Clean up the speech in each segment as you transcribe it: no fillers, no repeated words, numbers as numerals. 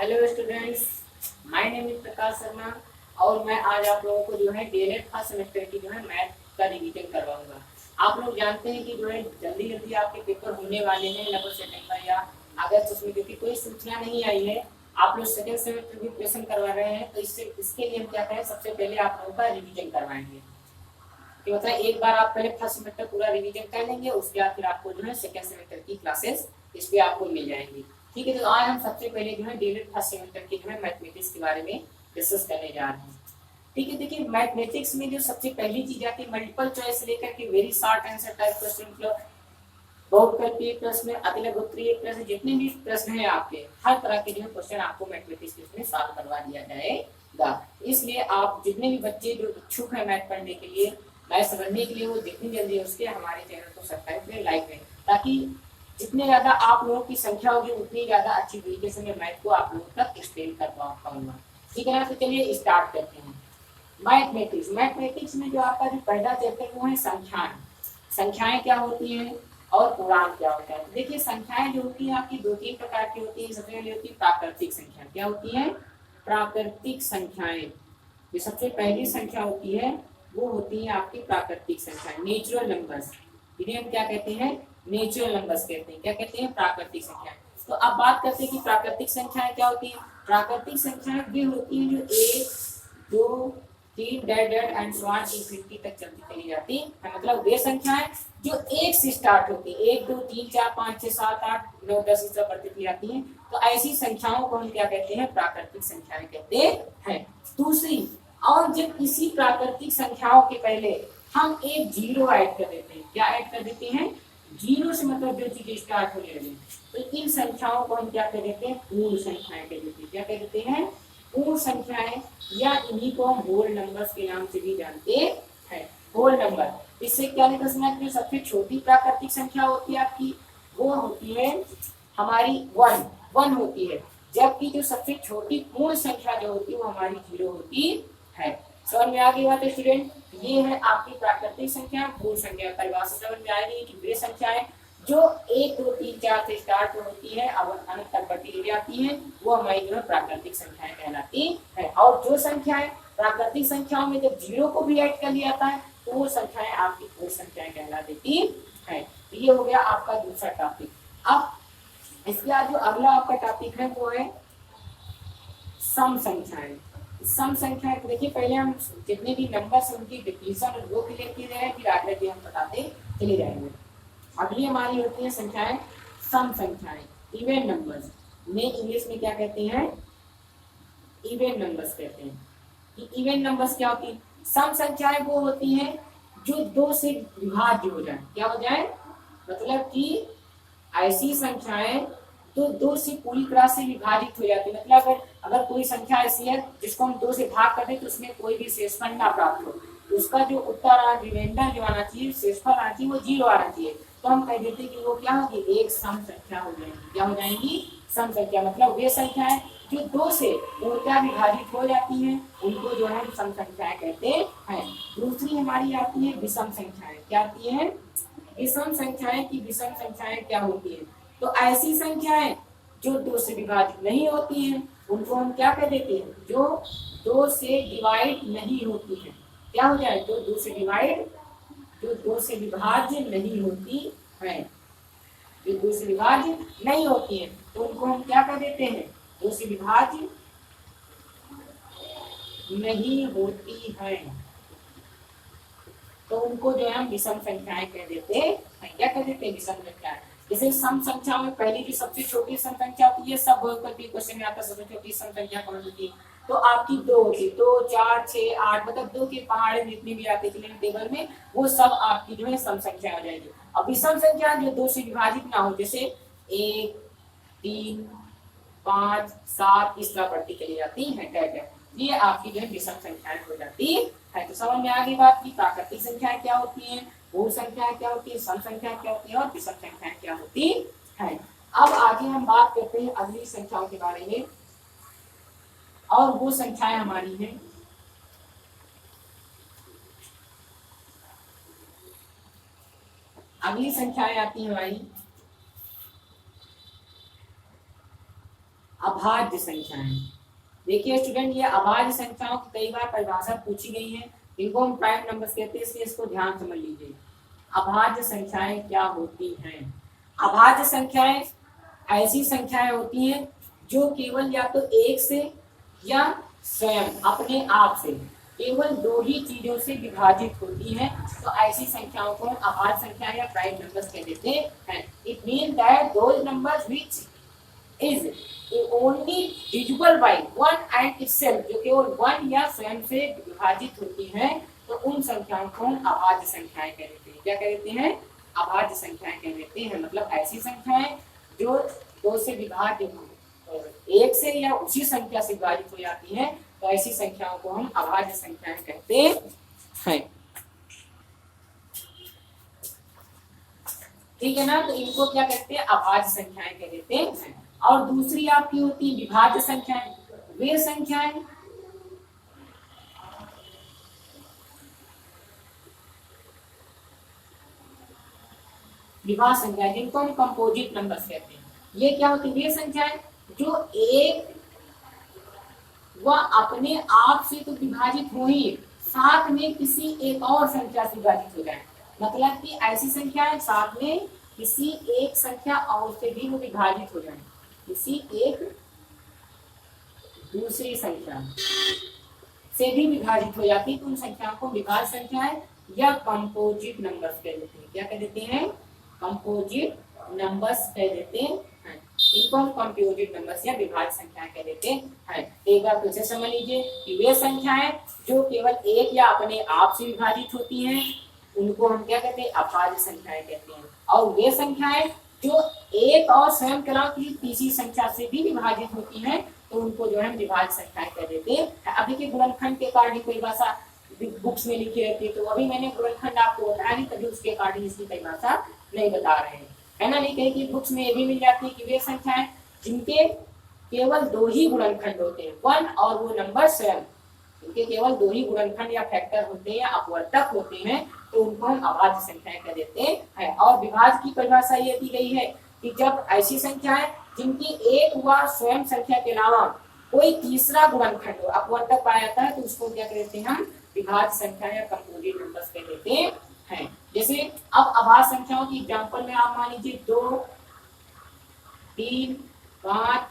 Hello students, my name is Prakash Sharma और मैं आज आप लोगों को जो है डीएलएड फर्स्ट सेमेस्टर की जो है मैथ का रिवीजन करवाऊंगा। आप लोग जानते हैं कि जो है जल्दी जल्दी आपके पेपर होने वाले हैं लगभग सितंबर या अगस्त उसमें, क्योंकि कोई सूचना नहीं आई है। आप लोग सेकेंड सेमेस्टर की प्रिपरेशन करवा रहे हैं, तो इसके लिए हम क्या करें, सबसे पहले आप लोगों का रिविजन करवाएंगे। कि मतलब एक बार आप पहले फर्स्ट सेमेस्टर पूरा रिवीजन कर लेंगे, उसके बाद फिर आपको जो है सेकेंड सेमेस्टर की क्लासेस इस पे आपको मिल जाएंगी। ठीक है, तो आज हम सबसे पहले जो है डीएलएड फर्स्ट सेमेस्टर की जो है मैथमेटिक्स के बारे में डिस्कस करने जा रहे हैं। ठीक है, देखिए मैथमेटिक्स में जो सबसे पहली चीज आती है मल्टीपल चॉइस लेकर के very short answer type question, मतलब बहुविकल्पीय प्रश्न, अतिलघुत्तरीय प्रश्न, जितने भी प्रश्न हैं आपके हर तरह के जो है क्वेश्चन आपको मैथमेटिक्स में सॉल्व करवा दिया जाएगा। इसलिए आप जितने भी बच्चे जो इच्छुक है मैथ पढ़ने के लिए, मैथ समझने के लिए, वो जितनी जल्दी उसके हमारे चैनल को सब्सक्राइब करें, लाइक करें, ताकि जितने ज्यादा आप लोगों की संख्या होगी उतनी ज्यादा अच्छी तरीके से मैं मैथ को आप लोगों तक एक्सप्लेन कर पाऊंगा। ठीक है ना, तो चलिए स्टार्ट करते हैं। मैथमेटिक्स में जो आपका जो पहला चैप्टर वो है संख्याएं। संख्याएं क्या होती हैं और पूर्णांक क्या होता है। देखिए संख्याएं जो होती है आपकी दो तीन प्रकार की होती है। सबसे पहले होती है प्राकृतिक संख्या। क्या होती है? प्राकृतिक संख्याएं। जो सबसे पहली संख्या होती है वो होती है आपकी प्राकृतिक संख्याएं, नेचुरल नंबर्स। इन्हें हम क्या कहते हैं? नेचुरल नंबर्स कहते हैं। क्या कहते हैं? प्राकृतिक संख्याएं। तो अब बात करते हैं कि प्राकृतिक संख्याएं क्या होती है। प्राकृतिक संख्याएं वे होती हैं जो एक दो तीन dad dad and so on infinity तक चलती चली जाती है। मतलब वे संख्याएं जो एक से स्टार्ट होती है, एक दो तीन चार पाँच छह सात आठ नौ दस इस तरह बढ़ती चली जाती है। तो ऐसी संख्याओं को हम क्या कहते हैं? प्राकृतिक संख्याएं कहते हैं। दूसरी, और जब इसी प्राकृतिक संख्याओं के पहले हम एक जीरो ऐड कर देते हैं। क्या ऐड कर देते हैं? जीरो से मतलब जो चीजें स्टार्ट होने लगे, तो इन संख्याओं को हम क्या कह देते हैं? पूर्ण संख्याएं कह देते हैं। क्या कह देते हैं? पूर्ण संख्याएं, या इन्हीं को हम होल नंबर्स के नाम से भी जानते हैं। होल नंबर, इससे क्या निकल सकता है? सबसे छोटी प्राकृतिक संख्या होती है आपकी, वो होती है हमारी वन होती है। जबकि जो सबसे छोटी पूर्ण संख्या जो होती है वो हमारी जीरो होती है। समझ में आ गई बात है स्टूडेंट? ये है आपकी प्राकृतिक संख्या, पूर्ण संख्या। परिभाषा समझ में आएगी कि वे संख्याएं जो एक दो तीन चार से स्टार्ट होती है अब अनंत तक बढ़ती चली जाती है, वो हमारी जो है प्राकृतिक संख्याएं कहलाती है। और जो संख्याएं प्राकृतिक संख्याओं में जब जीरो को भी ऐड कर लिया जाता है तो वो संख्याएं आपकी पूर्ण संख्याएं कहला देती है। तो ये हो गया आपका दूसरा टॉपिक। अब इसके बाद जो अगला आपका टॉपिक है वो है सम संख्याएं। सम संख्याएं तो देखिए पहले हम जितने भी नंबर्स उनकी डिफिनेशन वो क्लियर किए जाए, फिर आगे भी हम बताते चले जाएंगे। अगली हमारी होती है संख्याएं सम संख्याएं, इवन नंबर्स। में इंग्लिश में क्या कहते हैं? इवन नंबर्स कहते हैं। इवन नंबर्स क्या होती है? सम संख्याएं वो होती हैं जो दो से विभाज्य हो जाए। क्या हो जाए? मतलब कि ऐसी संख्याएं तो दो से पूरी तरह से विभाजित हो जाती है। मतलब अगर कोई संख्या ऐसी है जिसको हम दो से भाग कर दें तो उसमें कोई भी शेषफल ना प्राप्त हो, तो उसका जो उत्तर रिमाइंडर जो आना चाहिए, शेषफल आना चाहिए, वो जीरो आना चाहिए। तो हम कह देते हैं कि वो क्या होगी? एक सम संख्या हो जाएगी। क्या हो जाएंगी? सम संख्या। मतलब वे संख्याएं जो दो से पूर्णतः विभाजित हो जाती हैं उनको जो है हम सम संख्याएं कहते हैं। दूसरी हमारी आती है विषम संख्याएं। क्या आती है? विषम संख्याएं। की विषम संख्याएं क्या होती है? तो ऐसी संख्याएं जो दो से विभाजित नहीं होती हैं उनको हम क्या कह देते हैं? जो दो से डिवाइड नहीं होती है। क्या हो जाए? जो दो से डिवाइड, जो दो से विभाज्य नहीं होती है, जो दो से विभाज्य नहीं होती है तो उनको हम क्या कह देते हैं? दो से विभाज्य नहीं होती है, तो उनको जो है हम विषम संख्याएं कह देते हैं। क्या कह देते हैं? विषम संख्याएं। जैसे सम संख्या में पहली जो सबसे छोटी सम संख्या होती है, सब बहुविकल्पीय क्वेश्चन में आता है सबसे छोटी सम संख्या कौन होती है? तो आपकी दो होती है। दो चार छह आठ, मतलब दो के पहाड़े जितने भी आते चले टेबल में, वो सब आपकी जो है सम संख्या हो जाएगी। अब विषम संख्या जो दो से विभाजित ना हो, जैसे एक तीन पाँच सात इस तरह बढ़ती चली जाती है, ये आपकी जो है विषम संख्याएं हो जाती है। तो समझ में आ गई बात की प्राकृतिक संख्याएं क्या होती हैं, पूर्ण संख्याएं क्या होती है, सम संख्याएं क्या होती है और विषम संख्याएं क्या होती है। अब आगे हम बात करते हैं अगली संख्याओं के बारे में, और वो संख्याएं हमारी हैं अगली संख्याएं आती है हमारी अभाज्य संख्याएं। देखिए स्टूडेंट, ये अभाज्य संख्याओं की कई बार परिभाषा पूछी गई है, इनको हम प्राइम नंबर्स कहते हैं, इसलिए इसको ध्यान समझ लीजिए। अभाज्य संख्याएं क्या होती हैं? अभाज्य संख्याएं ऐसी संख्याएं होती हैं जो केवल या तो एक से या स्वयं अपने आप से केवल दो ही चीजों से विभाजित होती हैं, तो ऐसी संख्याओं को हम अभाज्य संख्या या प्राइम नंबर्स कह देते हैं। It mean that those numbers which is only divisible by one and itself, जो केवल वन या स्वयं से विभाजित होती हैं, तो उन संख्याओं को हम अभाज्य संख्याएं कह देते हैं। क्या कह देते हैं? अभाज्य संख्याएं कह देते हैं। मतलब ऐसी संख्याएं जो दो से विभाज्य हो, एक से या उसी संख्या से विभाजित हो जाती हैं, तो ऐसी संख्याओं को हम अभाज्य संख्याएं कहते हैं। ठीक है ना? तो इनको क्या कहते हैं? अभाज्य संख्याएं कह देते हैं। और दूसरी आपकी होती है विभाज्य संख्याएं। वे संख्याएं विभाज्य संख्याएं जिनको हम कंपोजिट नंबर्स कहते हैं। ये क्या होती है? वे संख्याएं जो एक व अपने आप से तो विभाजित हो ही, साथ में किसी एक और संख्या से विभाजित हो जाए। मतलब कि ऐसी संख्याएं साथ में किसी एक संख्या और से भी वो विभाजित हो जाए, किसी एक दूसरी संख्या से भी विभाजित हो जाती है, तो उन संख्याओं को विभाज्य संख्याएं या कंपोजिट नंबर्स कह देते हैं। क्या कह देते हैं? कंपोजिट नंबर्स कह देते हैं। इनको हम कंपोजिट नंबर्स या विभाज्य संख्याएं कह देते हैं। एक बार फिर से समझ लीजिए कि वे संख्याएं जो केवल एक या अपने आप से विभाजित होती हैं, उनको हम क्या कहते हैं? अभाज्य संख्याएं कहते हैं। और वे संख्याएं जो एक और स्वयं के अलावा किसी तीसरी संख्या से भी विभाजित होती हैं, तो उनको जो है हम विभाज्य संख्याएं कह देते हैं। अभी के गुणनखंड के अकॉर्डिंग कोई भाषा बुक्स में लिखी रहती है, तो अभी मैंने गुणनखंड आपको बताया नहीं, तभी उसके अकॉर्डिंग इसकी कोई भाषा नहीं बता रहे हैं, है ना? नहीं कहीं की बुक्स में ये भी मिल जाती है कि वे संख्याएं जिनके केवल दो ही गुणनखंड होते हैं, वन और वो नंबर स्वयं, इनके केवल दो ही गुणनखंड या फैक्टर होते हैं या अपवर्तक होते हैं, तो उनको हम अभाज्य संख्याएं कह देते हैं। और विभाज्य की परिभाषा ये दी गई है कि जब ऐसी संख्याएं जिनकी एक व स्वयं संख्या के अलावा कोई तीसरा गुणनखंड हो, अपवर्तक पाया जाता है, तो उसको क्या कहते हैं? हम विभाज्य संख्या या कंपोजिट नंबर्स कह देते हैं। जैसे अब अभाज्य संख्याओं की एग्जांपल में आप मान लीजिए 2, 3, 5,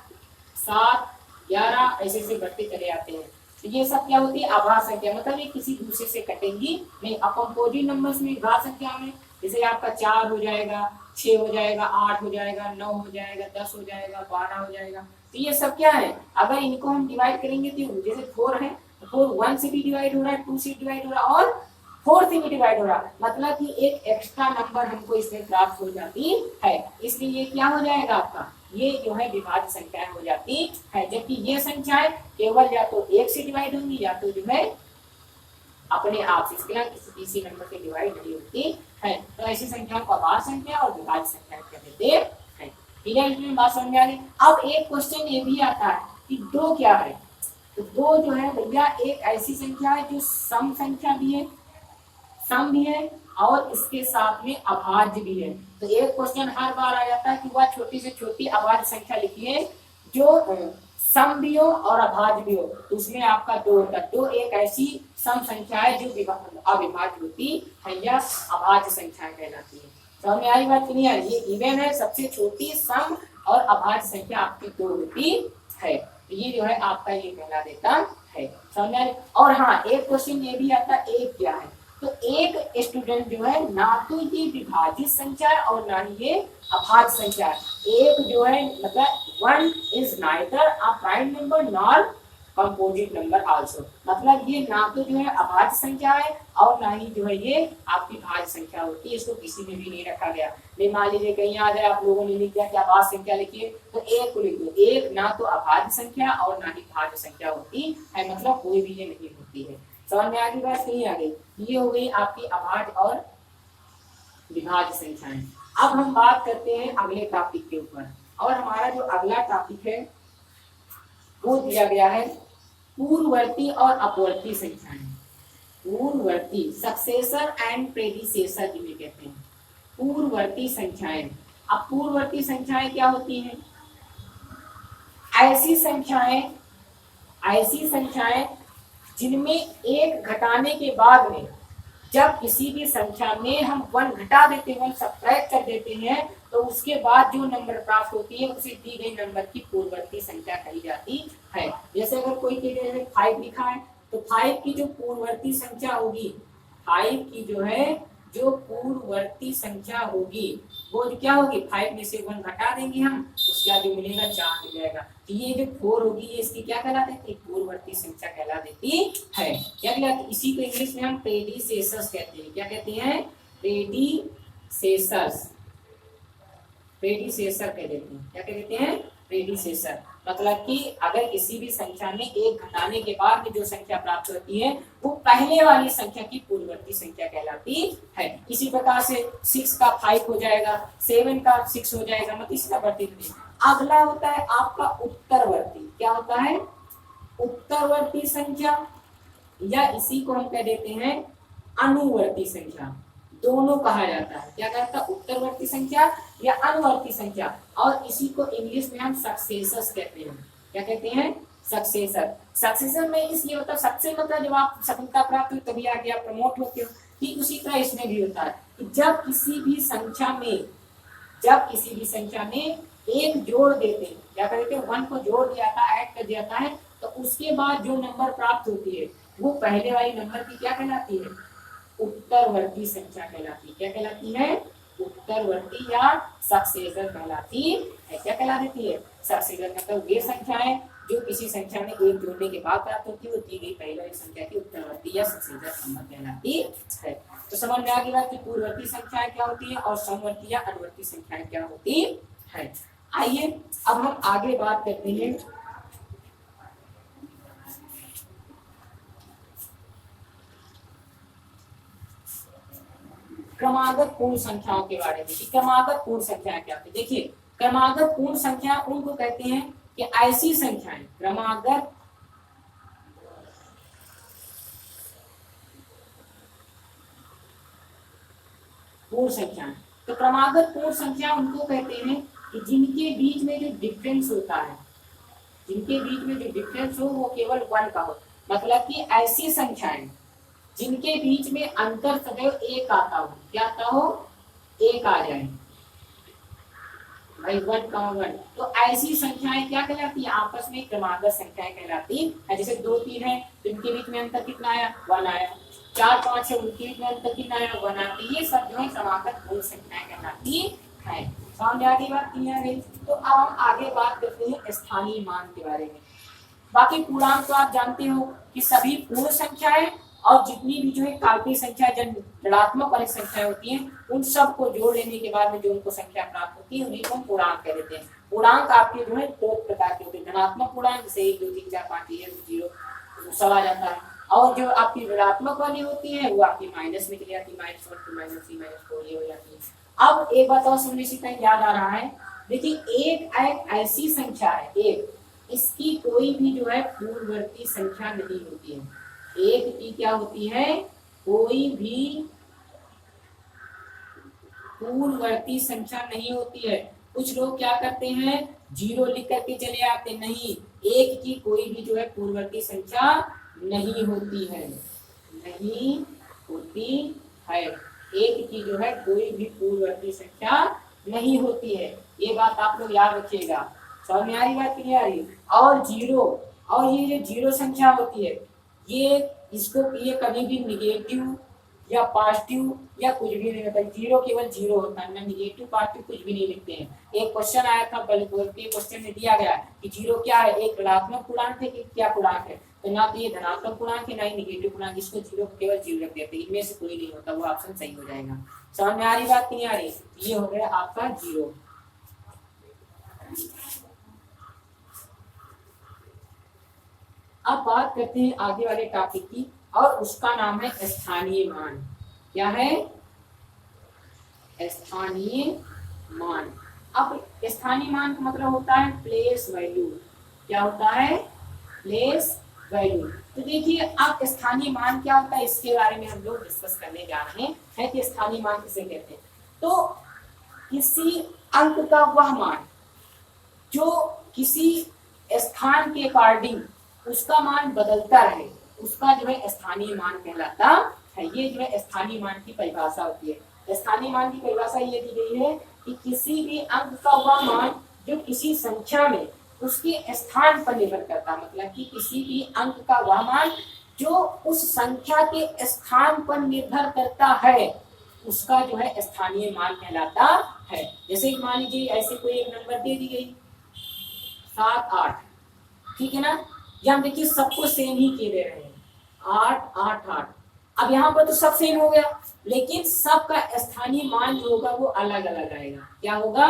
7, 11 ऐसे ऐसे बढ़ते चले आते हैं, तो ये सब क्या होती है? अभाज्य संख्या। मतलब ये किसी दूसरे से कटेंगी नहीं। अब कंपोजिट नंबर्स में विभाज्य संख्या में जैसे आपका 4 हो जाएगा, 6 हो जाएगा, 8 हो जाएगा, 9 हो जाएगा, 10 हो जाएगा, 12 हो जाएगा, तो ये सब क्या है? अगर इनको हम डिवाइड करेंगे तो जैसे 4 है, तो 4 1 से भी डिवाइड हो रहा है, 2 से डिवाइड हो रहा है और 4 से भी डिवाइड हो रहा है। मतलब कि एक एक्स्ट्रा नंबर हमको इसमें प्राप्त हो जाती है, इसलिए ये क्या हो जाएगा आपका? ये जो है विभाज्य संख्याएं हो जाती है। जबकि ये संख्याएं केवल या तो एक से डिवाइड होंगी या तो जो है अपने आप से, इसके किसी तीसरी नंबर से डिवाइड नहीं होती है। तो ऐसी संख्याओं को अभाज्य संख्या और विभाज्य संख्या कह देते हैं। ठीक है, इसमें बात समझ में आ गई। अब एक क्वेश्चन ये भी आता है कि 2 क्या है? तो 2 जो है भैया एक ऐसी संख्या है जो सम संख्या भी है, सम भी है और इसके साथ में अभाज्य भी है। तो एक क्वेश्चन हर बार आ जाता है कि वह छोटी से छोटी अभाज्य संख्या लिखिए जो सम भी हो और अभाज्य भी हो, तो उसमें आपका 2 होता है। 2 एक ऐसी सम संख्या है जो अविभाज्य होती है या अभाज्य संख्या कहलाती है। समझ में आई बात? क्लियर? ये इवन है, सबसे छोटी सम और अभाज्य संख्या आपकी 2 होती है। तो ये जो है आपका ये कहला देता है। समझ में आई? और हाँ, एक क्वेश्चन ये भी आता है, एक क्या है? तो एक स्टूडेंट जो है ना तो ये विभाजित संख्या है और ना ही ये अभाज्य संख्या है। एक जो है मतलब 1 is neither a prime number nor composite number also. मतलब ये ना तो जो है अभाज्य संख्या है और ना ही जो है ये आपकी भाज्य संख्या होती है। इसको किसी में भी नहीं रखा गया। नहीं मान लीजिए कहीं आ जाए, आप लोगों ने लिख दिया कि अभाज्य संख्या लिखिए, तो एक को लिख दो। एक ना तो अभाज्य संख्या और ना ही भाज्य संख्या होती है, मतलब कोई भी ये नहीं होती है। समझ में आ गई बात? नहीं आ गई? ये हो गई आपकी अभाज्य और विभाज्य संख्याएं। अब हम बात करते हैं अगले टॉपिक के ऊपर, और हमारा जो अगला टॉपिक है वो दिया गया है पूर्ववर्ती और अपवर्ती संख्याएं। पूर्ववर्ती, सक्सेसर एंड प्रेडिसेसर जिन्हें कहते हैं, पूर्ववर्ती संख्याएं। अब पूर्ववर्ती संख्याएं क्या होती हैं? ऐसी संख्याएं जिनमें एक घटाने के बाद में जब किसी भी संख्या में हम 1 घटा देते हैं, 1 सब्ट्रैक्ट कर देते हैं, तो उसके बाद जो नंबर प्राप्त होती है उसे दी गई नंबर की पूर्ववर्ती संख्या कही जाती है। जैसे अगर कोई के लिए 5 लिखा है तो 5 की जो पूर्ववर्ती संख्या होगी, 5 की जो पूर्ववर्ती संख्या होगी वो क्या होगी, 5 में से 1 घटा देंगे हम, उसके बाद जो मिलेगा 4 मिल जाएगा। तो ये जो 4 होगी ये इसकी क्या कहला देती है, पूर्ववर्ती संख्या कहला देती है। क्या कहलाती, इसी को इंग्लिश में हम प्रेडिसेसर्स कहते हैं। क्या कहते हैं, प्रेडिसेसर कह देते हैं। क्या कह देते हैं, प्रेडिसेसर। मतलब कि अगर किसी भी संख्या में एक घटाने के बाद में जो संख्या प्राप्त होती है वो पहले वाली संख्या की पूर्ववर्ती संख्या कहलाती है। इसी प्रकार से 6 का 5 हो जाएगा, 7 का 6 हो जाएगा, मतलब इसी का बढ़ती। अगला होता है आपका उत्तरवर्ती। क्या होता है, उत्तरवर्ती संख्या, या इसी को हम कह देते हैं अनुवर्ती संख्या। दोनों कहा जाता है। क्या कहता है, उत्तरवर्ती संख्या या अनुवर्ती संख्या। और इसी को इंग्लिश में हम सक्सेसर्स कहते हैं। क्या कहते हैं, सक्सेसर। सक्सेसर में इसलिए होता है, सक्सेस मतलब जब आप सफलता प्राप्त हुई तभी आगे आप प्रमोट होते हो। ठीक उसी तरह इसमें भी होता है कि जब किसी भी संख्या में एक जोड़ देते हैं, क्या कहते हैं, 1 को जोड़ दिया था, ऐड कर दिया था, तो उसके बाद जो नंबर प्राप्त होती है वो पहले वाली नंबर की क्या कहलाती है, उत्तरवर्ती संख्या कहलाती है। क्या कहलाती है, उत्तरवर्ती या सक्सेसर कहलाती है। क्या कहला देती है, सक्सेसर। मतलब वे संख्याएं जो किसी संख्या में एक जोड़ने के बाद प्राप्त होती है वो दी गई पहले वाली संख्या की उत्तरवर्ती या सक्सेसर नंबर कहलाती है। तो समझ में आ गई बात कि पूर्ववर्ती संख्याएं क्या होती है और समवर्ती या अनुवर्ती संख्याएं क्या होती है। आइए अब हम आगे बात करते हैं क्रमागत पूर्ण संख्याओं के बारे में। क्रमागत पूर्ण संख्या क्या होती है। देखिए, क्रमागत पूर्ण संख्या उनको कहते हैं कि ऐसी संख्याएं, क्रमागत पूर्ण संख्याएं। तो क्रमागत पूर्ण संख्या उनको कहते हैं कि जिनके बीच में जो डिफरेंस होता है, जिनके बीच में जो डिफरेंस हो वो केवल 1 का हो। मतलब कि ऐसी संख्याएं जिनके बीच में अंतर सदैव 1 आता हो। क्या आता हो, 1 आ जाए भाई, 1 का 1। तो ऐसी संख्याएं क्या कहलाती है, आपस में क्रमागत संख्याएं कहलाती है। जैसे 2 3 है तो इनके बीच में अंतर कितना आया, 1 आया। 4 5 है उनके बीच में अंतर कितना आया, 1 आया। ये सब जो है क्रमागत पूर्ण संख्याएं कहलाती है। समझ आ गई बात, क्लियर है। तो अब हम आगे बात करते हैं स्थानीय मान के बारे में। बाकी पूर्णांक तो आप जानते हो कि सभी पूर्ण संख्याएं और जितनी भी जो है काल्पनिक संख्या, ऋणात्मक वाली संख्याएं होती हैं, उन सब को जोड़ लेने के बाद में जो उनको संख्या प्राप्त होती है उन्हीं को हम पूर्णांक कह देते हैं। पूर्णांक आपके जो है 2 प्रकार के होते हैं। धनात्मक पूर्णांक जैसे 1 2 3 4 5 0 सब आ जाता है, और जो आपकी ऋणात्मक वाली होती है वो आपकी माइनस में चली जाती है, -1 -3 -4 ये हो जाती है। अब एक बात और सुनने से याद आ रहा है, देखिए एक ऐसी संख्या है, एक इसकी कोई भी जो है पूर्ववर्ती संख्या नहीं होती है। एक की क्या होती है, कोई भी पूर्ववर्ती संख्या नहीं होती है। कुछ लोग क्या करते हैं, 0 लिख करके चले आते, नहीं, एक की कोई भी जो है पूर्ववर्ती संख्या नहीं होती है, नहीं होती है। एक की जो है कोई भी पूर्ववर्ती संख्या नहीं होती है। ये बात आप लोग याद रखिएगा। समझ में आ रही बात, क्लियर आ रही। और 0, और ये जो 0 संख्या होती है ये ये कभी भी निगेटिव या पॉजिटिव या कुछ भी नहीं होता। 0 केवल 0 होता है, ना निगेटिव पॉजिटिव कुछ भी नहीं लिखते हैं। एक क्वेश्चन आया था, क्वेश्चन में दिया गया कि 0 क्या है, एक ऋणात्मक पूर्णांक है कि क्या पूर्णांक है, तो ना तो ये धनात्मक पूर्णांक है ना ही निगेटिव पूर्णांक, इसको 0 केवल 0 रख देते हैं, इनमें से कोई नहीं होता, वो ऑप्शन सही हो जाएगा। समझ में आ रही बात, नहीं आ रही। ये हो गया आपका 0। अब बात करते हैं आगे वाले टॉपिक की, और उसका नाम है स्थानीय मान। क्या है, स्थानीय मान। अब स्थानीय मान का मतलब होता है प्लेस वैल्यू। क्या होता है, प्लेस वैल्यू। तो देखिए अब स्थानीय मान क्या होता है इसके बारे में हम लोग डिस्कस करने जा रहे हैं कि स्थानीय मान किसे कहते हैं। तो किसी अंक का वह मान जो किसी स्थान के अकॉर्डिंग उसका मान बदलता रहे, उसका जो है स्थानीय मान कहलाता है। ये जो है स्थानीय मान की परिभाषा होती है। स्थानीय मान की परिभाषा ये दी गई है कि किसी भी अंक का वह मान जो किसी संख्या में उसके स्थान पर निर्भर करता, मतलब कि किसी भी अंक का वह मान जो उस संख्या के स्थान पर निर्भर करता है, उसका जो है स्थानीय मान कहलाता है। जैसे मान लीजिए ऐसे कोई एक नंबर दे दी गई 7 8, ठीक है ना, यहाँ देखिए सबको सेम ही के दे रहे हैं 8 8 8। अब यहाँ पर तो सब सेम हो गया, लेकिन सबका स्थानीय मान जो होगा वो अलग अलग आएगा। क्या होगा?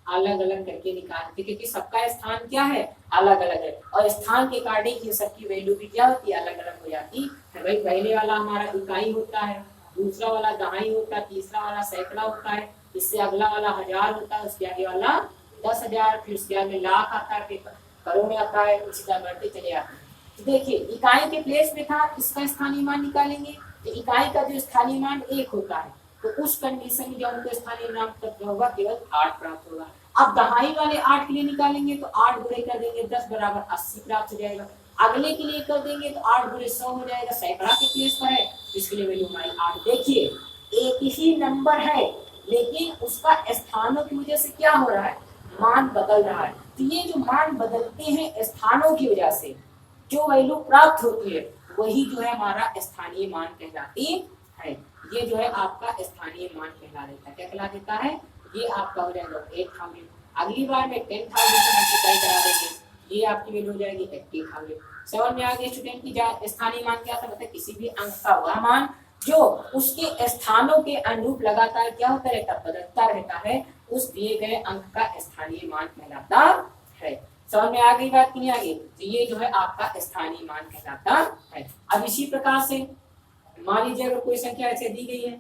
अलग अलग करके निकालते, क्योंकि सबका स्थान क्या है? अलग अलग है, और स्थान के अकॉर्डिंग ये सबकी वैल्यू भी क्या होती है? अलग अलग हो जाती है। भाई पहले वाला हमारा इकाई होता है, दूसरा वाला दहाई होता है, तीसरा वाला सैकड़ा होता है, इससे अगला वाला 1000 होता है, उसके आगे वाला 10,000, फिर उसके आगे लाख आता है, फिर करोड़ आता है, उसी तरह बढ़ते चले आते हैं। तो देखिए इकाई के प्लेस में था, इसका स्थानीय मान निकालेंगे तो इकाई का जो स्थानीय मान 1 होता है, तो उस कंडीशन में जब उनको स्थानीय मान प्राप्त होगा केवल 8 प्राप्त होगा। अब दहाई वाले 8 के लिए निकालेंगे तो 8 गुणे कर देंगे 10 बराबर 80 प्राप्त हो जाएगा। अगले के लिए कर देंगे तो 8 गुणे 100 हो जाएगा, सैकड़ा के प्लेस पर है, इसके लिए वैल्यू हमारी 8। देखिए एक ही नंबर है, लेकिन उसका स्थानों की वजह से क्या हो रहा है? मान बदल रहा है। तो ये जो मान बदलते हैं स्थानों की वजह से जो वैल्यू प्राप्त होती है, वही जो है हमारा स्थानीय मान कहलाती है। ये जो है आपका स्थानीय मान कहला देता है। क्या कहला देता है? ये आपका हो जाएगा 8000। अगली बार में 10,000 से मल्टीप्लाई करा देंगे, ये आपकी वैल्यू हो जाएगी 80,000। समझ में आ गया स्टूडेंट की स्थानीय मान क्या था? मतलब किसी भी अंक का वह मान जो उसके स्थानों के अनुरूप लगातार क्या होता रहता? बदलता रहता है, उस दिए गए अंक का स्थानीय मान कहलाता है। समझ में आ गई बात कि नहीं आ गई? तो ये जो है आपका स्थानीय मान कहलाता है। अब इसी प्रकार से मान लीजिए अगर कोई संख्या ऐसे दी गई है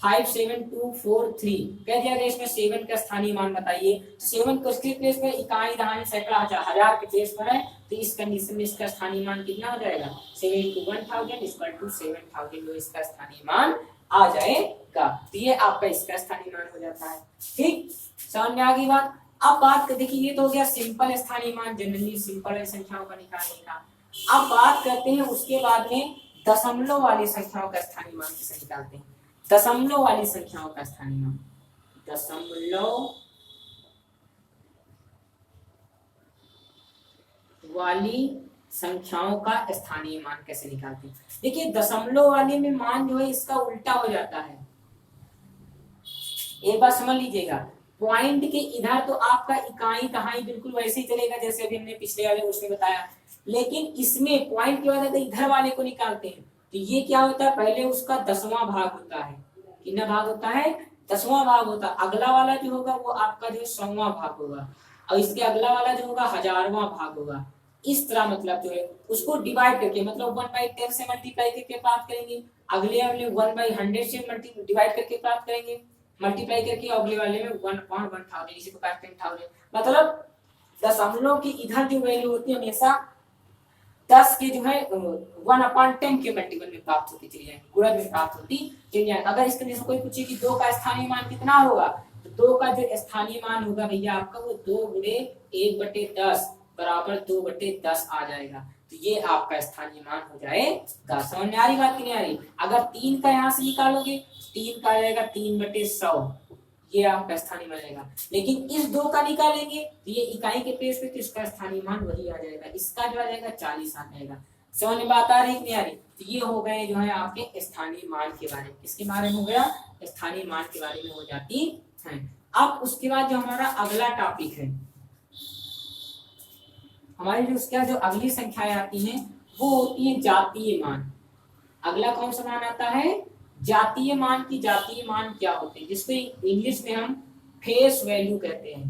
57243, कह दिया गया इसमें 7 का स्थानीय मान बताइए। 7 को इसके प्लेस में इकाई दहाई सैकड़ा हजार के प्लेस पर है, तो इस कंडीशन में इसका स्थानीय मान कितना हो जाएगा? 7 × 1000 = 7000, जो इसका स्थानीय मान आ जाएगा। तो ये आपका इसका स्थानीय मान हो जाता है। ठीक, समझ में आ गई बात? अब बात कर देखिए, ये तो हो गया सिंपल स्थानीय मान, जनरली सिंपल संख्याओं का निकालने का। अब बात करते हैं उसके बाद में दशमलव वाली संख्याओं का स्थानीय मान कैसे निकालते हैं। दशमलव वाली संख्याओं का स्थानीय मान, दशमलव वाली संख्याओं का स्थानीय मान कैसे निकालते हैं। देखिए दशमलव वाले में मान जो है इसका उल्टा हो जाता है। एक बात समझ लीजिएगा, पॉइंट के इधर तो आपका इकाई दहाई बिल्कुल वैसे ही चलेगा जैसे अभी हमने पिछले वाले उसमें बताया, लेकिन इसमें पॉइंट के बाद इधर वाले को निकालते हैं तो ये क्या होता है? पहले उसका 10वां भाग होता है। कितना भाग होता है? 10वां भाग होता है। अगला वाला जो होगा वो आपका जो 100वां भाग होगा, और इसके अगला वाला जो होगा 1000वां भाग होगा। इस तरह मतलब जो है उसको डिवाइड करके, मतलब 1/10 से मल्टीप्लाई करके प्राप्त करेंगे, अगले वाले 1/100 से डिवाइड करके प्राप्त करेंगे, मल्टीप्लाई करके अगले वाले में 1/1000, इसी प्रकार 10,000। मतलब दशमलव की इधर जो वैल्यू होती है हमेशा 10 के जो है 1/10 के मल्टीपल में प्राप्त होती चली जाएगी, गुणज में प्राप्त होती चली जाएगी। अगर इसके लिए कोई पूछे कि 2 का स्थानीय मान कितना होगा, तो 2 का जो स्थानीय मान होगा भैया आपका वो 2 × 1/10 बराबर 2/10 आ जाएगा। तो ये आपका स्थानीय मान हो जाएगा। समझ में आ रही बात कि नहीं आ रही? अगर 3 का यहाँ से निकालोगे 3 का आ जाएगा 3/100, ये आपका स्थानीय मान आएगा। लेकिन इस 2 का निकालेंगे तो ये इकाई के प्लेस पे, तो इसका स्थानीय मान वही आ जाएगा, इसका जो आ जाएगा 40 आ जाएगा। समझ में बात आ रही नहीं आ रही? तो ये हो गए जो है आपके स्थानीय मान के बारे में। किसके बारे में हो गया? स्थानीय मान के बारे में हो जाती है। अब उसके बाद जो हमारा अगला टॉपिक है, हमारी जो उसके बाद जो अगली संख्याएं आती हैं वो होती है जातीय मान। अगला कौन सा मान आता है? जातीय मान। की जातीय मान क्या होते हैं, जिसको इंग्लिश में हम फेस वैल्यू कहते हैं।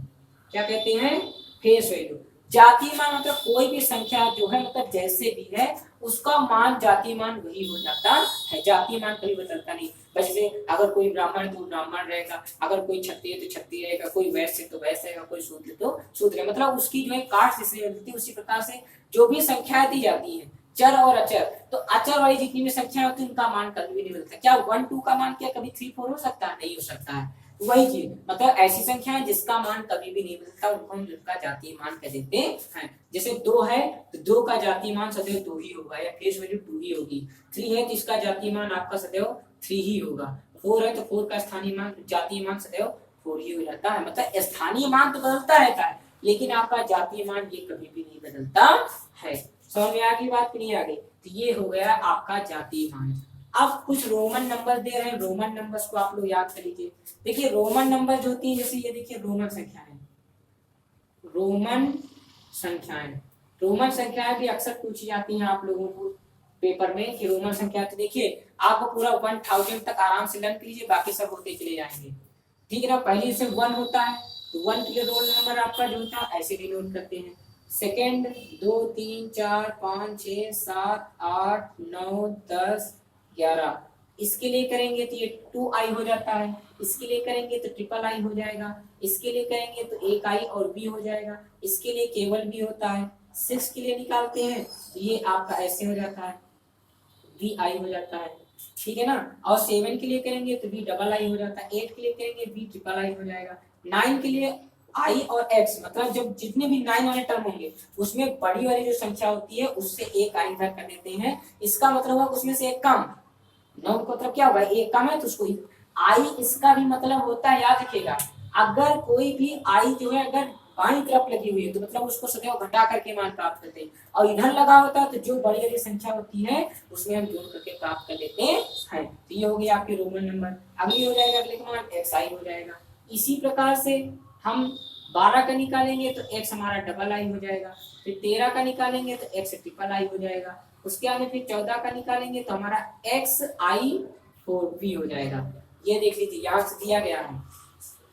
क्या कहते हैं? Face value. जातीय मान मतलब कोई भी संख्या जो है मतलब जैसे भी है उसका मान जातीय मान वही हो जाता है। जातीय मान कभी बदलता नहीं। जैसे अगर कोई ब्राह्मण तो ब्राह्मण रहेगा, अगर कोई क्षत्रिय तो क्षत्रिय रहेगा, कोई वैश्य तो वैश्य रहेगा, कोई शूद्र तो शूद्र। मतलब उसकी जो है कास्ट जैसे मिलती है उसी प्रकार से जो भी संख्याएं दी जाती है, चर और अचर, तो अचर वाली जितनी भी संख्या होती है उनका मान कभी भी नहीं बदलता। क्या 1 2 का मान क्या कभी 3 4 हो सकता है? नहीं हो सकता है। वही चीज, मतलब ऐसी संख्या है जिसका मान कभी भी नहीं बदलता, उनको हम उसका जातीय मान कह देते हैं। जैसे 2 है तो 2 का जातीय मान सदैव 2 ही होगा या फेस वैल्यू 2 ही होगी। 3 है तो इसका जातीय मान आपका सदैव 3 ही होगा। 4 है तो 4 का स्थानीय मान जातीय मान सदैव 4 ही हो जाता है। मतलब स्थानीय मान तो बदलता रहता है लेकिन आपका जातीय मान ये कभी भी नहीं बदलता है। समझ में आ गई बात कि नहीं आ गई? तो ये हो गया आपका जातीय मान। अब कुछ रोमन नंबर दे रहे हैं, रोमन नंबर्स को आप लोग याद कर लीजिए। देखिए रोमन नंबर जो होती है, जैसे ये देखिए रोमन संख्याएं, रोमन संख्याएं, रोमन संख्याएं भी अक्सर पूछी जाती हैं आप लोगों को पेपर में कि रोमन संख्या। तो देखिए आपको पूरा 1000 तक आराम से लर्न कीजिए, बाकी सब होते चले जाएंगे। ठीक है ना? पहले से 1 होता है तो 1 के लिए रोल नंबर आपका जो होता है ऐसे डिनोट करते हैं। सेकेंड 2 3 4 5 6 7 8 9 10 11, इसके लिए करेंगे तो ये 2i हो जाता है, इसके लिए करेंगे तो ट्रिपल आई हो जाएगा, इसके लिए करेंगे तो एक आई और बी हो जाएगा, इसके लिए केवल बी होता है। 6 के लिए निकालते हैं तो ये आपका ऐसे हो जाता है, वी आई हो जाता है। ठीक है ना? और 7 के लिए करेंगे तो वी डबल आई हो जाता है, 8 के लिए करेंगे वी ट्रिपल आई हो जाएगा, 9 के लिए आई और एक्स, मतलब जब जितने भी 9 वाले टर्म होंगे उसमें बड़ी वाली जो संख्या होती है उससे एक आई इधर कर देते हैं। इसका मतलब होगा उसमें से एक कम, 9 का मतलब क्या होगा, एक कम है तो उसको आई, इसका भी मतलब होता है, याद रखिएगा, अगर कोई भी आई जो है अगर बाईं तरफ लगी हुई है तो मतलब उसको सदैव घटा करके मान प्राप्त करते हैं, और इधर लगा होता है तो जो बड़ी वाली संख्या होती है उसमें हम जोड़ करके प्राप्त कर लेते हैं। तो ये हो गया आपके रोमन नंबर। अगली हो जाएगा, अगले का मान एक्स आई हो जाएगा। इसी प्रकार से हम 12 का निकालेंगे तो एक्स हमारा डबल आई हो जाएगा, फिर 13 का निकालेंगे तो एक्स ट्रिपल आई हो जाएगा, उसके आगे फिर 14 का निकालेंगे तो हमारा एक्स आई 4v हो जाएगा। ये देख लीजिए यहाँ से दिया गया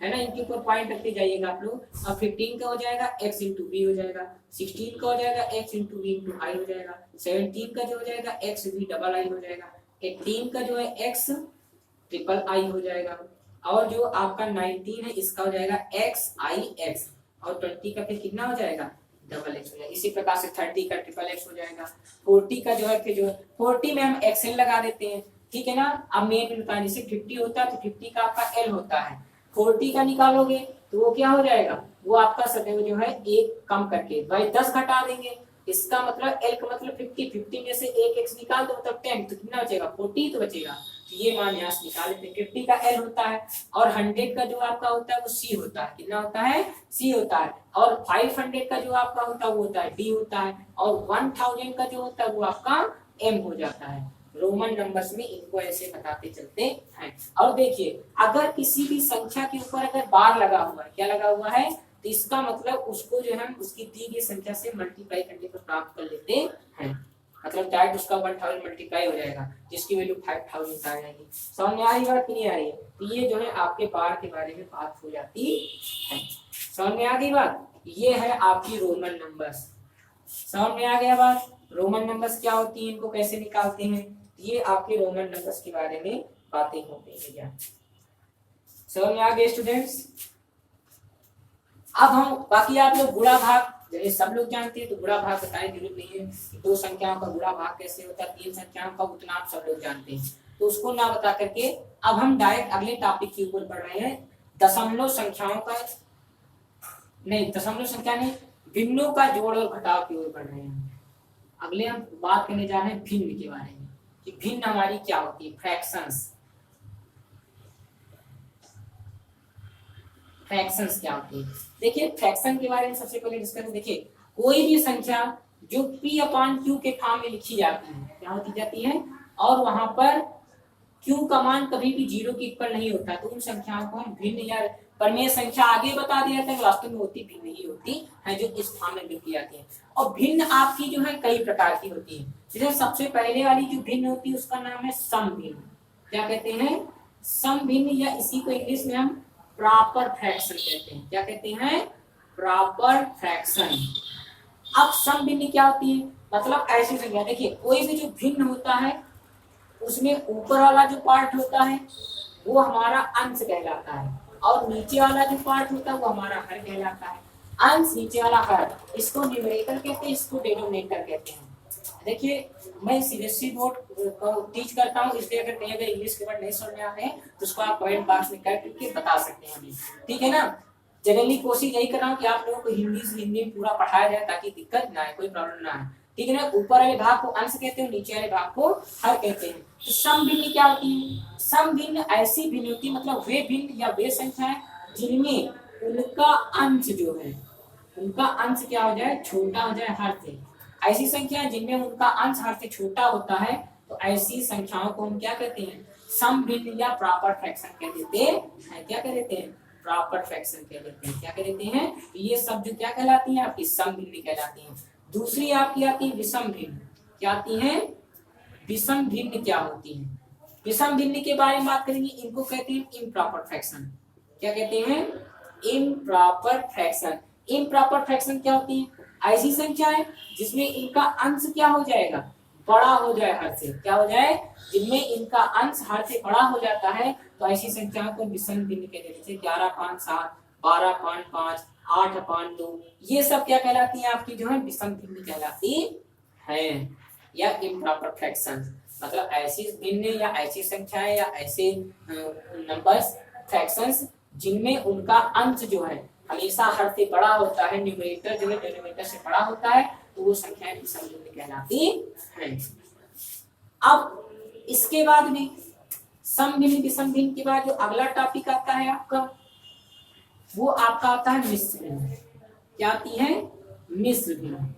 है ना, इनके ऊपर पॉइंट रखते जाइएगा आप लोग। अब 15 का हो जाएगा x इंटू वी हो जाएगा, 16 का हो जाएगा x इंटू वी इंटू आई हो जाएगा, 17 का जो हो जाएगा x वी डबल आई हो जाएगा, 18 का जो है x ट्रिपल आई हो जाएगा, और जो आपका 19 है इसका हो जाएगा x आई x, और 20 का फिर कितना हो जाएगा, डबल एक्स हो जाएगा। इसी प्रकार से 30 का ट्रिपल एक्स हो जाएगा। 40 का जो है फिर जो 40 में हम एक्सएल लगा देते हैं। ठीक है ना? अब मेन बताने से 50 होता है तो 50 का आपका एल होता है, 40 का निकालोगे तो वो क्या हो जाएगा, वो आपका सदैव जो है एक कम करके भाई 10 घटा देंगे, इसका मतलब एल का मतलब 50 में से एक एक्स निकाल दो मतलब 10, तो कितना बचेगा 40 तो बचेगा। तो ये मान यहाँ से निकाल लेते हैं, 50 का एल होता है, और 100 का जो आपका होता है वो सी होता है। कितना होता है, सी होता है, और 500 का जो आपका होता है वो होता है डी होता है, और 1000 का जो होता है वो आपका एम हो जाता है। रोमन नंबर्स में इनको ऐसे बताते चलते हैं। और देखिए अगर किसी भी संख्या के ऊपर अगर बार लगा हुआ है, क्या लगा हुआ है, तो इसका मतलब उसको जो है उसकी दी गई संख्या से मल्टीप्लाई करने पर प्राप्त कर लेते हैं। मतलब डायरेक्ट उसका 1000 मल्टीप्लाई हो जाएगा जिसकी वैल्यू 5000 आ जाएगी। समझ में आ रही बात कि नहीं आ रही है? तो ये जो है आपके बार के बारे में बात हो जाती है। समझ में आ गई बात? ये है आपकी रोमन नंबर्स। समझ में आ गया बात? रोमन नंबर्स क्या होती है, इनको कैसे निकालते हैं, ये आपके रोमन नंबर्स के बारे में बातें होती है। समझ में आ गए स्टूडेंट्स? अब हम बाकी आप लोग गुणा भाग जैसे सब लोग जानते हैं तो गुणा भाग बताने की जरूरत नहीं है। 2 संख्याओं का गुणा भाग कैसे होता है, 3 संख्याओं का, उतना आप सब लोग जानते हैं, तो उसको ना बता करके अब हम डायरेक्ट अगले टॉपिक के ऊपर बढ़ रहे हैं। दशमलव संख्याओं का नहीं, दशमलव संख्या नहीं, भिन्नों का जोड़ और घटाव की ओर बढ़ रहे हैं। अगले हम बात करने जा रहे हैं भिन्न के बारे में कि भिन्न हमारी क्या होती है, फ्रैक्शंस। फ्रैक्शंस क्या होती है, देखिए फ्रैक्शन के बारे में सबसे पहले डिस्कस। देखिए कोई भी संख्या जो p अपॉन q के फॉर्म में लिखी जाती है, क्या होती जाती है, और वहां पर q का मान कभी भी 0 के इक्वल नहीं होता, तो उन संख्याओं को हम भिन्न या परमेय संख्या आगे बता दिया था, वास्तव में होती भिन्न ही होती है जो इस फॉर्म में लिखी जाती है। और भिन्न आपकी जो है कई प्रकार की होती है। जैसे सबसे पहले वाली जो भिन्न होती है उसका नाम है सम भिन्न। क्या कहते हैं, सम भिन्न, या इसी को इंग्लिश में हम प्रॉपर फ्रैक्शन कहते हैं। क्या कहते हैं, प्रॉपर फ्रैक्शन। अब सम भिन्न क्या होती है, मतलब ऐसी संख्या, देखिए कोई भी जो भिन्न होता है उसमें ऊपर वाला जो पार्ट होता है वो हमारा अंश कहलाता है, और नीचे वाला जो पार्ट होता है वो हमारा हर कहलाता है। अंश, नीचे वाला हर, इसको न्यूमरेटर कहते हैं, इसको डिनोमिनेटर कहते हैं। देखिए मैं सीबीएसई बोर्ड को टीच करता हूँ, इसलिए अगर कहीं अगर इंग्लिश के वर्ड नहीं समझ में आते हैं तो उसको आप कमेंट बॉक्स में कमेंट करके बता सकते हैं हमें, ठीक है ना। जनरली कोशिश यही कर रहा हूँ कि आप लोगों को हिंदी से हिंदी में पूरा पढ़ाया जाए ताकि दिक्कत ना आए, कोई प्रॉब्लम ना आए, ठीक है ना। ऊपर वाले भाग को अंश कहते हैं, नीचे वाले भाग को हर कहते हैं। तो सम भिन्न क्या होती है? सम भिन्न ऐसी भिन्न होती है, मतलब वे भिन्न या वे संख्याएं जिनमें उनका अंश जो है, उनका अंश क्या हो जाए, छोटा हो जाए हर से। ऐसी संख्या जिनमें उनका अंश हर से छोटा होता है, तो ऐसी संख्याओं को हम क्या कहते हैं? सम भिन्न या प्रॉपर फ्रैक्शन कह देते हैं। क्या कह देते हैं? प्रॉपर फ्रैक्शन कह देते हैं। क्या कह देते हैं? ये सब जो क्या कहलाती हैं आपकी? सम भिन्न कहलाती हैं। दूसरी आपकी आती है विषम भिन्न। क्या आती है? विषम भिन्न क्या होती है? विषम भिन्न के बारे में बात करेंगे, इनको कहते हैं इम्प्रॉपर फ्रैक्शन। क्या कहते हैं? Improper fraction. इम्प्रॉपर फ्रैक्शन क्या होती है? ऐसी संख्या है जिसमें इनका अंश क्या हो जाएगा? बड़ा हो जाए हर से। क्या हो जाए? जिनमें इनका अंश हर से बड़ा हो जाता है, तो ऐसी संख्याओं को विषम भिन्न कहते हैं। जैसे 11/7, 12/5, 8/2, ये सब क्या कहलाती है आपकी? जो है विषम भिन्न कहलाती है, या इम्प्रॉपर फ्रैक्शन। मतलब ऐसी भिन्न या ऐसी संख्याएं या ऐसे नंबर्स, फ्रैक्शंस जिनमें उनका अंश जो है हमेशा हर से बड़ा होता है, न्यूमरेटर जो है डिनोमिनेटर से बड़ा होता है, तो वो संख्याएं विषम भिन्न कहलाती हैं। अब इसके बाद में सम भिन्न विषम भिन्न के बाद जो अगला टॉपिक आता है आपका, वो आपका आता है मिश्र भिन्न। क्या आती है? मिश्र भिन्न।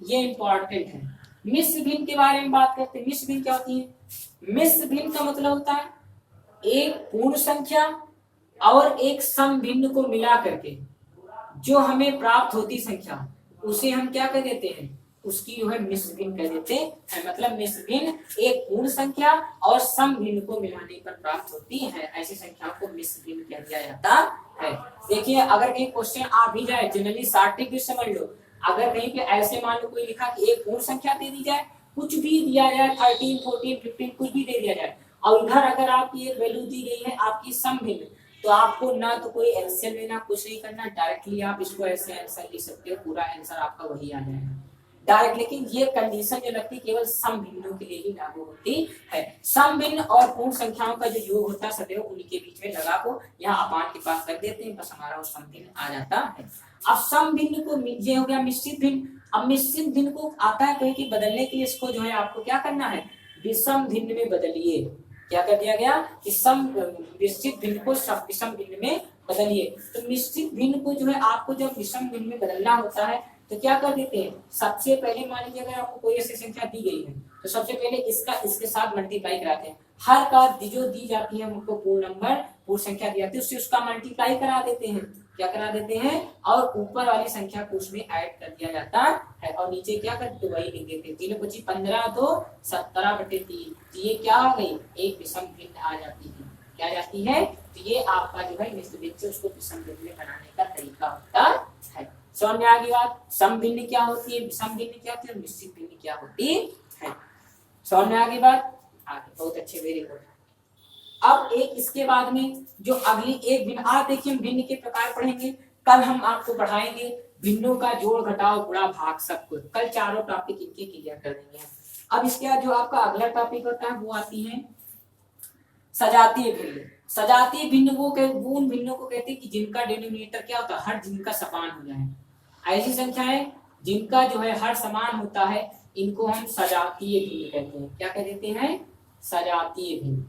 ये इंपॉर्टेंट है। मिश्र भिन्न के बारे में बात करते हैं। मिश्र भिन्न क्या होती है? मिश्र भिन्न का मतलब होता है एक पूर्ण संख्या और एक सम भिन्न को मिला करके जो हमें प्राप्त होती संख्या, उसे हम क्या कह देते हैं? उसकी जो है मिश्र भिन्न कह देते हैं। मतलब मिश्र भिन्न एक पूर्ण संख्या और सम भिन्न को मिलाने पर प्राप्त होती है, ऐसी संख्याओं को मिश्र भिन्न कह दिया जाता है। देखिए अगर कहीं क्वेश्चन आ भी जाए, जनरली शॉर्ट ट्रिक भी समझ लो, अगर कहीं पे ऐसे मान लो कोई लिखा कि एक पूर्ण संख्या दे दी जाए, कुछ भी दिया जाए 13, 14, 15 कुछ भी दे दिया जाए, और इधर अगर आपकी एक वैल्यू दी गई है आपकी सम भिन्न, तो आपको ना तो कोई एलसीएम लेना, कुछ नहीं करना, डायरेक्टली आप इसको ऐसे आंसर लिख सकते हो, पूरा आंसर आपका वही आ जाएगा डायरेक्ट। लेकिन ये कंडीशन जो लगती है केवल सम भिन्नों के लिए ही लागू होती है। सम भिन्न और पूर्ण संख्याओं का जो योग होता है सदैव उन्हीं के बीच में लगा को यहाँ अपान के पास रख देते हैं, बस हमारा वो सम भिन्न आ जाता है। अब सम भिन्न को ये हो गया मिश्रित भिन्न। अब मिश्रित भिन्न को आता है कहीं कि बदलने के लिए इसको जो है आपको क्या करना है? विषम भिन्न में बदलिए। क्या कर दिया गया कि सम मिश्रित भिन्न को विषम भिन्न में बदलिए। तो मिश्रित भिन्न को जो है आपको जब विषम भिन्न में बदलना होता है तो क्या कर देते हैं? सबसे पहले मान लीजिए अगर आपको कोई ऐसी संख्या दी गई है तो सबसे पहले इसका इसके साथ मल्टीप्लाई कराते हैं। हर का जो दी जाती है हमको पूर्ण नंबर, पूर्ण संख्या दी जाती है, उससे उसका मल्टीप्लाई करा देते हैं। क्या करा देते हैं? और ऊपर वाली संख्या को उसमें ऐड कर दिया जाता है, और नीचे क्या करते? वही लिख देते हैं। 3 25 15 2 17/3। तो ये क्या आ गई? एक विषम भिन्न आ जाती है। क्या जाती है? तो ये आपका जो है मिश्र भिन्न से उसको विषम भिन्न में बनाने का तरीका होता है। समझ में आ गई बात? सम भिन्न क्या होती है, विषम भिन्न क्या होती है, मिश्रित भिन्न क्या होती है? समझ में आ गई बात? आगे बहुत अच्छे, वेरी गुड। अब एक इसके बाद में जो अगली एक भिन्न, आज देखिए हम भिन्न के प्रकार पढ़ेंगे, कल हम आपको पढ़ाएंगे भिन्नों का जोड़ घटाव गुणा भाग सब कुछ। कल चारों टॉपिक इनके क्लियर कर देंगे। अब इसके बाद जो आपका अगला टॉपिक होता है वो आती है सजातीय भिन्न। सजातीय भिन्न वो उन भिन्नों को कहते हैं कि जिनका डिनोमिनेटर क्या होता है? हर जिनका समान हो जाए। ऐसी संख्याएं जिनका जो है हर समान होता है, इनको हम सजातीय भिन्न कहते हैं। क्या कह देते हैं? सजातीय भिन्न।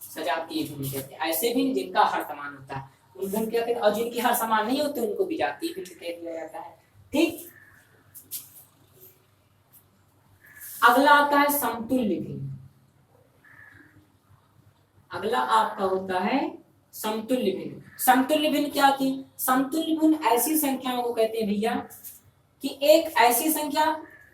सजातीय भिन्न कहते हैं ऐसे भिन्न जिनका हर समान होता है, उनको हम क्या कहते हैं? और जिनकी हर समान नहीं होते उनको विजातीय भिन्न कह दिया जाता है। ठीक, अगला आता है समतुल्य भिन्न। अगला आपका होता है समतुल्य भिन्न। समतुल्य भिन्न क्या की? समतुल्य भिन्न ऐसी संख्याओं को कहते हैं भैया कि एक ऐसी संख्या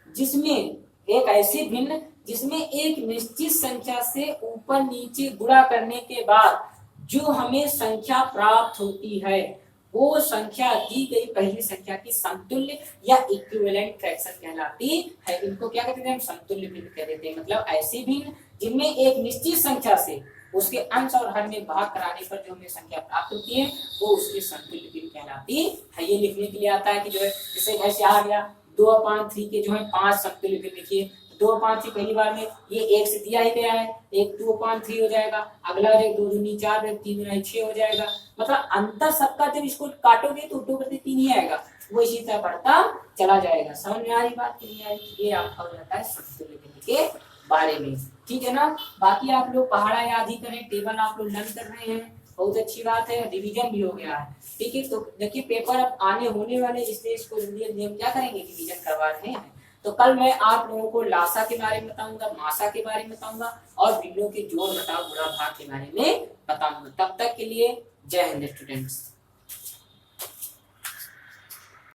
जिसमें एक ऐसी भिन्न जिसमें एक निश्चित संख्या से ऊपर नीचे गुणा करने के बाद जो हमें संख्या प्राप्त होती है वो संख्या दी गई पहली संख्या की समतुल्य या इक्विवेलेंट फ्रैक्शन कहलाती है। इनको क्या कहते हैं? हम समतुल्य भिन्न कह देते हैं। मतलब ऐसी भिन्न जिनमें एक निश्चित संख्या से उसके अंश और हर में भाग कराने पर जो हमें संख्या प्राप्त होती है वो उसकी समतुल्य भिन्न कहलाती है। ये लिखने के लिए आता है कि जो है जैसे ऐसे आ गया 2/3 के जो है 5 समतुल्य भिन्न लिखिए। 2/3 पहली बार में ये 1 से दिया ही गया है, एक 2/3 हो जाएगा, अगला एक 2 दूनी 4, 3 दूनी 6 हो जाएगा। मतलब अंतर सबका जब इसको काटोगे तो 2/3 ही आएगा, वो इसी तरह बढ़ता चला जाएगा। समझ में आ रही बात कि नहीं आ रही? ये आपका हो जाता है समतुल्य भिन्न के बारे में, ठीक है ना। बाकी आप लोग पहाड़ा याद ही करें, टेबल आप लोग लर्न कर रहे हैं, बहुत अच्छी बात है, रिवीजन भी हो गया है, ठीक है। तो देखिए पेपर अब आने होने वाले, इसलिए इसको जल्दी हम क्या करेंगे, रिवीजन करवा रहे हैं। तो कल मैं आप लोगों को लासा के बारे में बताऊंगा, मासा के बारे में बताऊंगा, और भिन्नों के जोड़ घटाव गुणा भाग के बारे में बताऊंगा। तब तक के लिए जय हिंद स्टूडेंट्स।